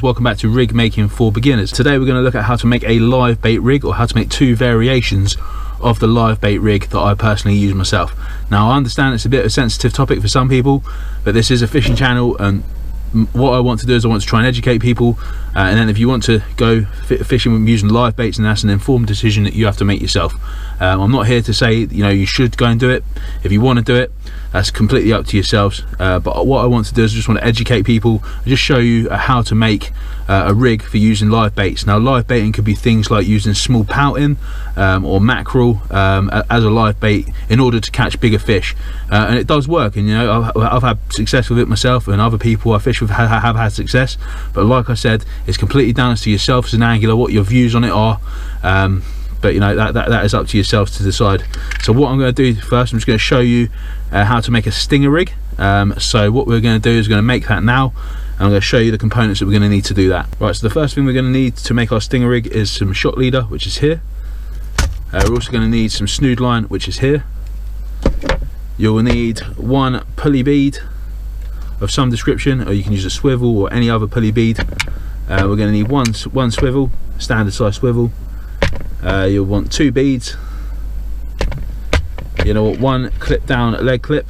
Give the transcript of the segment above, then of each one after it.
Welcome back to Rig Making for Beginners. Today we're going to look at how to make a live bait rig, or how to make two variations of the live bait rig that I personally use myself. Now I understand it's a bit of a sensitive topic for some people, but this is a fishing channel, and what I want to do is I want to try and educate people, and then if you want to go fishing using live baits, and that's an informed decision that you have to make yourself. I'm not here to say you should go and do it. If you want to do it, that's completely up to yourselves, but what I want to do is I just want to educate people, just show you how to make a rig for using live baits. Now live baiting could be things like using small pouting or mackerel as a live bait in order to catch bigger fish, and it does work, and I've had success with it myself, and other people I fish with have had success. But like I said, it's completely down to yourself as an angler what your views on it are, but that is up to yourselves to decide. So what I'm going to do first, I'm just going to show you how to make a stinger rig. So what we're going to do is we're going to make that now, and I'm going to show you the components that we're going to need to do that. Right, so the first thing we're going to need to make our stinger rig is some shot leader, which is here. We're also going to need some snood line, which is here. You'll need one pulley bead of some description, or you can use a swivel or any other pulley bead. We're going to need one swivel, standard size swivel. You'll want two beads. You'll want one clip down leg clip,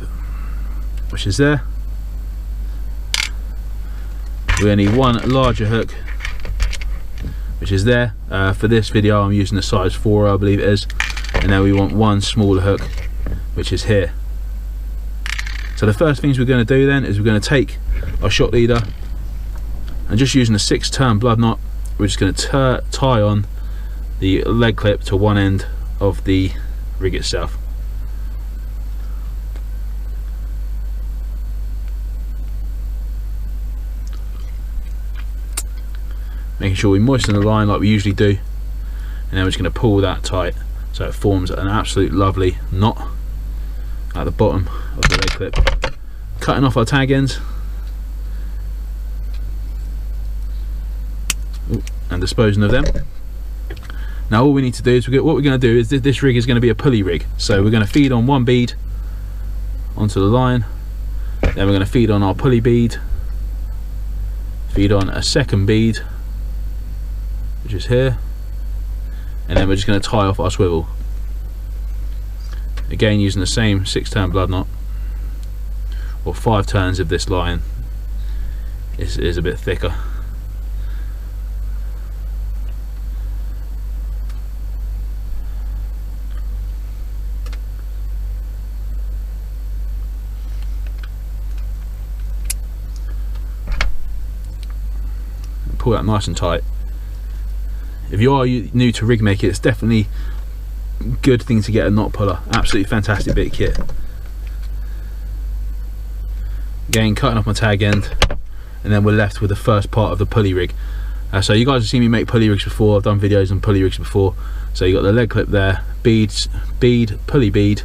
which is there. We're going to need one larger hook, which is there. For this video I'm using a size 4, I believe it is, and then we want one smaller hook, which is here. So the first things we're going to do then is we're going to take our shot leader, and just using a 6-turn blood knot, we're just going to tie on the leg clip to one end of the rig itself. Making sure we moisten the line like we usually do, and then we're just going to pull that tight so it forms an absolute lovely knot at the bottom of the leg clip. Cutting off our tag ends and disposing of them. Now all we need to do is what we're going to do is this rig is going to be a pulley rig, so we're going to feed on one bead onto the line, then we're going to feed on our pulley bead, feed on a second bead, which is here, and then we're just going to tie off our swivel, again using the same 6-turn blood knot, or 5 turns if this line is a bit thicker. Pull that nice and tight. If you are new to rig making, it's definitely a good thing to get a knot puller. Absolutely fantastic bit of kit. Again, cutting off my tag end, and then we're left with the first part of the pulley rig. So you guys have seen me make pulley rigs before. I've done videos on pulley rigs before. So you got the leg clip there, bead, pulley bead,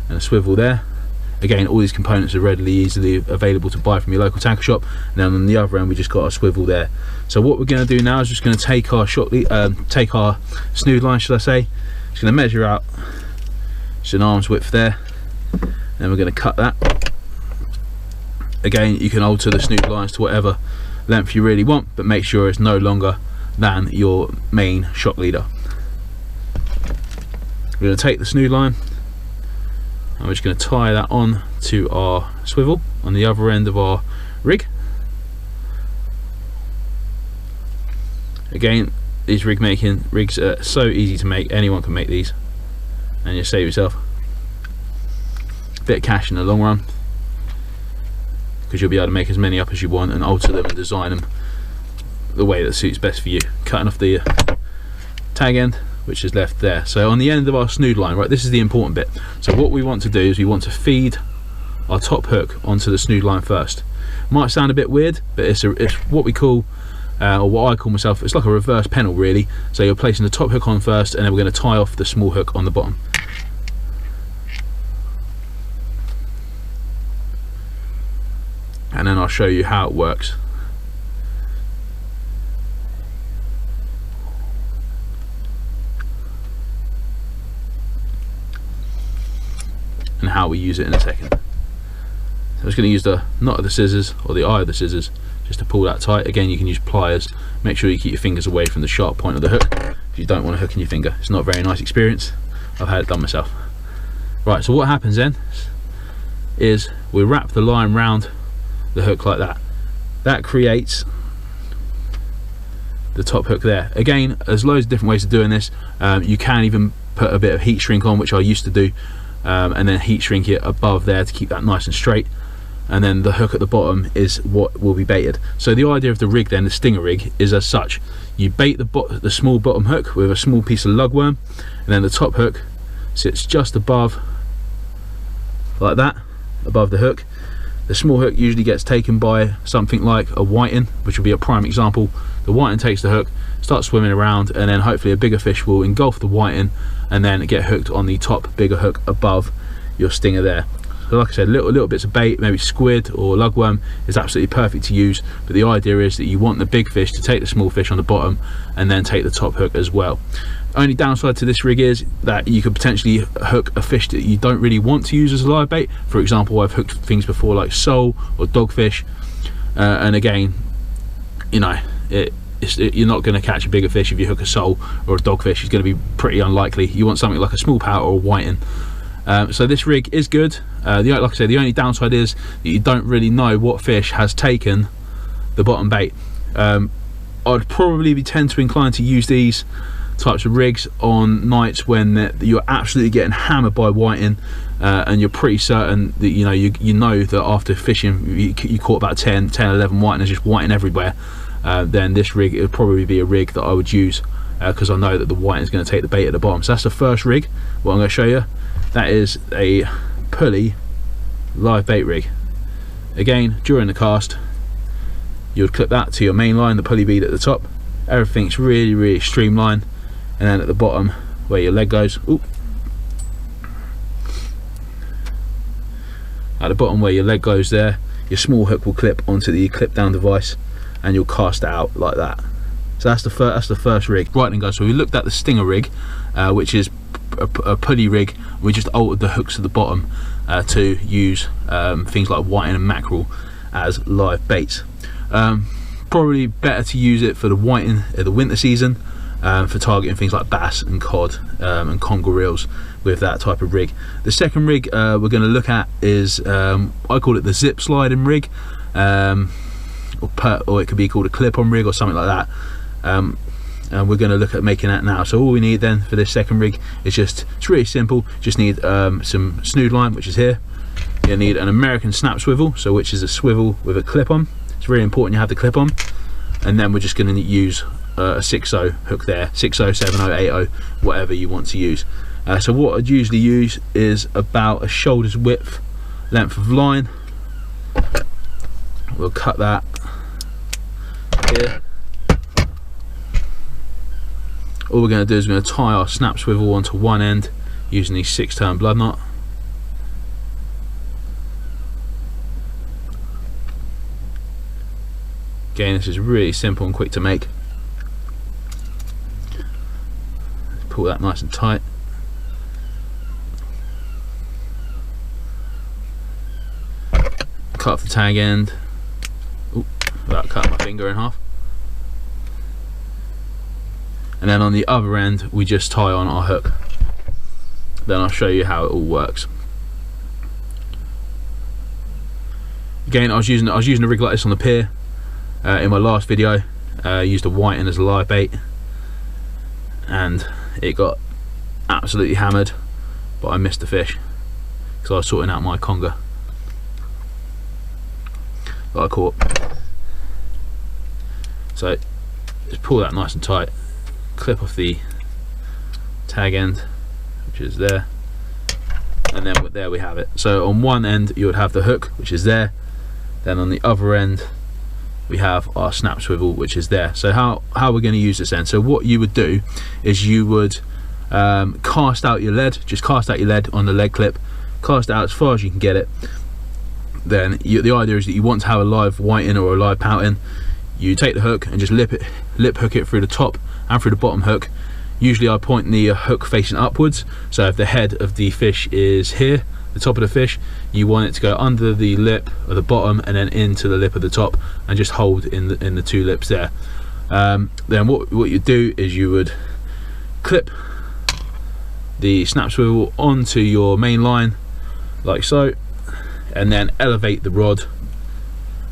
and a swivel there. Again, all these components are readily, easily available to buy from your local tackle shop. And then on the other end, we just got our swivel there. So what we're going to do now is just going to take our take our snood line, should I say. Just going to measure out just an arm's width there. Then we're going to cut that. Again, you can alter the snood lines to whatever length you really want, but make sure it's no longer than your main shot leader. We're going to take the snood line, and we're just going to tie that on to our swivel on the other end of our rig. Again, these rigs are so easy to make, anyone can make these, and you save yourself a bit of cash in the long run, because you'll be able to make as many up as you want and alter them and design them the way that suits best for you. Cutting off the tag end, which is left there. So on the end of our snood line, right, this is the important bit. So what we want to do is we want to feed our top hook onto the snood line first. Might sound a bit weird, but it's what we call, or what I call myself, it's like a reverse pennel really. So you're placing the top hook on first, and then we're going to tie off the small hook on the bottom. And then I'll show you how it works. And how we use it in a second. So I'm just going to use the knot of the scissors, or the eye of the scissors, just to pull that tight. Again, you can use pliers. Make sure you keep your fingers away from the sharp point of the hook, if you don't want to hook in your finger. It's not a very nice experience. I've had it done myself. Right, so what happens then is we wrap the line round the hook like that. That creates the top hook there. Again, there's loads of different ways of doing this. You can even put a bit of heat shrink on, which I used to do, and then heat shrink it above there to keep that nice and straight, and then the hook at the bottom is what will be baited. So the idea of the rig then, the stinger rig, is as such: you bait the small bottom hook with a small piece of lugworm, and then the top hook sits just above, like that, above the hook. The small hook usually gets taken by something like a whiting, which will be a prime example. The whiting takes the hook, starts swimming around, and then hopefully a bigger fish will engulf the whiting and then get hooked on the top bigger hook above your stinger there. So like I said, little bits of bait, maybe squid or lugworm, is absolutely perfect to use, but the idea is that you want the big fish to take the small fish on the bottom and then take the top hook as well. Only downside to this rig is that you could potentially hook a fish that you don't really want to use as a live bait. For example, I've hooked things before like sole or dogfish, and again, you know, you're not going to catch a bigger fish if you hook a sole or a dogfish. It's going to be pretty unlikely. You want something like a small pout or a whiting. So this rig is good. Like I said, the only downside is that you don't really know what fish has taken the bottom bait. I'd probably tend to incline to use these types of rigs on nights when you're absolutely getting hammered by whiting, and you're pretty certain that you know that after fishing you caught about 10, 11 whiting, and just whiting everywhere. Then this rig, it would probably be a rig that I would use, because I know that the whiting is going to take the bait at the bottom. So that's the first rig. What I'm going to show you, that is a pulley live bait rig. Again, during the cast, you would clip that to your main line, the pulley bead at the top. Everything's really streamlined, and then at the bottom where your leg goes, at the bottom where your leg goes there, your small hook will clip onto the clip down device, and you'll cast it out like that. So that's the first rig. Right then guys, so we looked at the stinger rig, which is a pulley rig. We just altered the hooks at the bottom to use things like whiting and mackerel as live baits. Probably better to use it for the whiting at the winter season, for targeting things like bass and cod and conger reels with that type of rig. The second rig we're going to look at is, I call it the zip sliding rig, or it could be called a clip-on rig or something like that. And we're going to look at making that now. So all we need then for this second rig is it's really simple. Just need some snood line, which is here. You need an American snap swivel, so which is a swivel with a clip on. It's really important you have the clip on. And then we're just going to use a 6/0 hook there, 6/0, 7/0, 8/0, whatever you want to use. So what I'd usually use is about a shoulder's width length of line. We'll cut that here. All we're going to do is we're going to tie our snap swivel onto one end using the 6-turn blood knot. Again, this is really simple and quick to make. Let's pull that nice and tight. Cut off the tag end. Ooh, without cutting my finger in half. And then on the other end we just tie on our hook. Then I'll show you how it all works. Again, I was using a rig like this on the pier in my last video. I used a whiting as a live bait, and it got absolutely hammered, but I missed the fish because I was sorting out my conger that I caught. So just pull that nice and tight, clip off the tag end, which is there, and then there we have it. So on one end you would have the hook, which is there, then on the other end we have our snap swivel, which is there. So how we're going to use this then, so what you would do is you would cast out your lead, just cast out your lead on the lead clip, cast it out as far as you can get it. Then the idea is that you want to have a live whiting or a live pouting. You take the hook and just lip hook it through the top and through the bottom hook. Usually I point the hook facing upwards, so if the head of the fish is here, the top of the fish, you want it to go under the lip of the bottom and then into the lip of the top, and just hold in the two lips there. Then what you do is you would clip the snap swivel onto your main line like so, and then elevate the rod,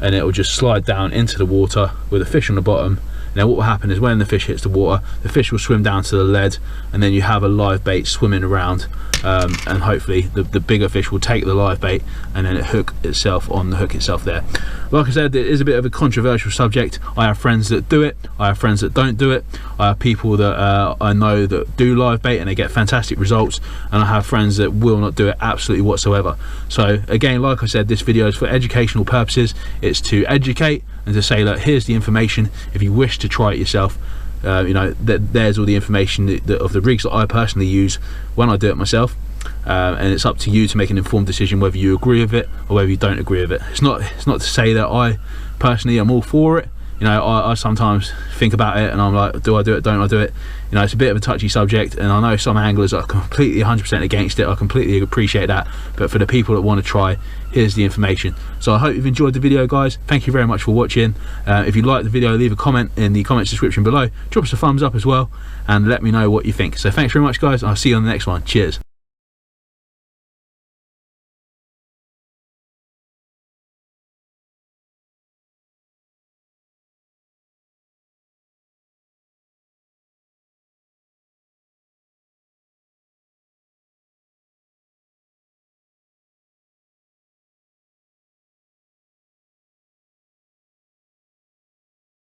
and it will just slide down into the water with a fish on the bottom. Now what will happen is when the fish hits the water, the fish will swim down to the lead, and then you have a live bait swimming around, and hopefully the bigger fish will take the live bait and then it hook itself on the hook itself there. Like I said, it is a bit of a controversial subject. I have friends that do it, I have friends that don't do it. I have people that I know that do live bait and they get fantastic results, and I have friends that will not do it absolutely whatsoever. So again, like I said, this video is for educational purposes. It's to educate and to say, look, here's the information. If you wish to try it yourself, you know, there's all the information of the rigs that I personally use when I do it myself, and it's up to you to make an informed decision whether you agree with it or whether you don't agree with it. It's not to say that I personally am all for it. You know, I sometimes think about it and I'm like, do I do it, don't I do it? You know, it's a bit of a touchy subject, and I know some anglers are completely 100% against it. I completely appreciate that, but for the people that want to try, here's the information. So I hope you've enjoyed the video, guys. Thank you very much for watching. If you liked the video, leave a comment in the comments description below. Drop us a thumbs up as well and let me know what you think. So thanks very much, guys. I'll see you on the next one. Cheers.